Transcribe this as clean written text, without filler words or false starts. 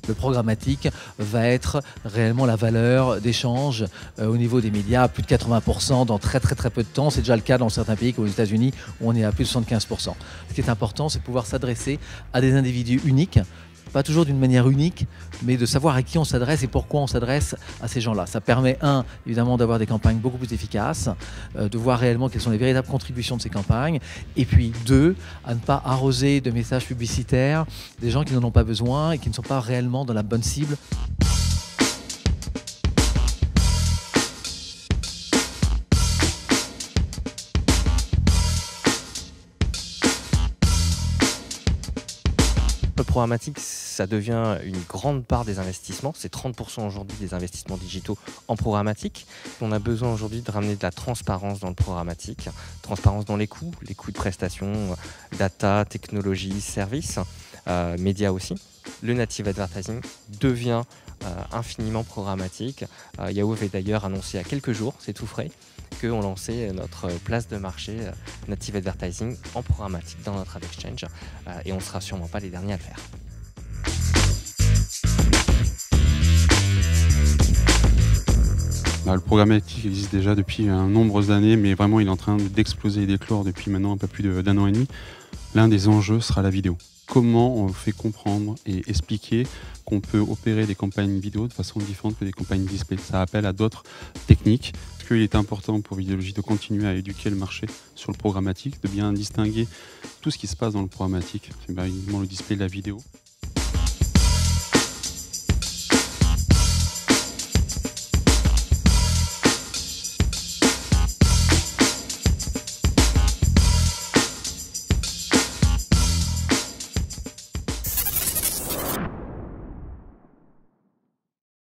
Le programmatique va être réellement la valeur d'échange au niveau des médias à plus de 80% dans très peu de temps. C'est déjà le cas dans certains pays comme aux États-Unis où on est à plus de 75%. Ce qui est important, c'est de pouvoir s'adresser à des individus uniques, pas toujours d'une manière unique, mais de savoir à qui on s'adresse et pourquoi on s'adresse à ces gens-là. Ça permet, évidemment, d'avoir des campagnes beaucoup plus efficaces, de voir réellement quelles sont les véritables contributions de ces campagnes, et puis deux, à ne pas arroser de messages publicitaires des gens qui n'en ont pas besoin et qui ne sont pas réellement dans la bonne cible. Le programmatique, ça devient une grande part des investissements. C'est 30% aujourd'hui des investissements digitaux en programmatique. On a besoin aujourd'hui de ramener de la transparence dans le programmatique. Transparence dans les coûts de prestations, data, technologie, services, médias aussi. Le native advertising devient infiniment programmatique. Yahoo avait d'ailleurs annoncé il y a quelques jours, c'est tout frais, qu'on lançait notre place de marché native advertising en programmatique dans notre ad exchange et on ne sera sûrement pas les derniers à le faire. Le programmatique existe déjà depuis un nombre d'années, mais vraiment il est en train d'exploser et d'éclore depuis maintenant un peu plus d'un an et demi. L'un des enjeux sera la vidéo. Comment on fait comprendre et expliquer qu'on peut opérer des campagnes vidéo de façon différente que des campagnes display. Ça appelle à d'autres techniques. Parce qu'il est important pour Vidéologie de continuer à éduquer le marché sur le programmatique, de bien distinguer tout ce qui se passe dans le programmatique. C'est bien évidemment le display de la vidéo.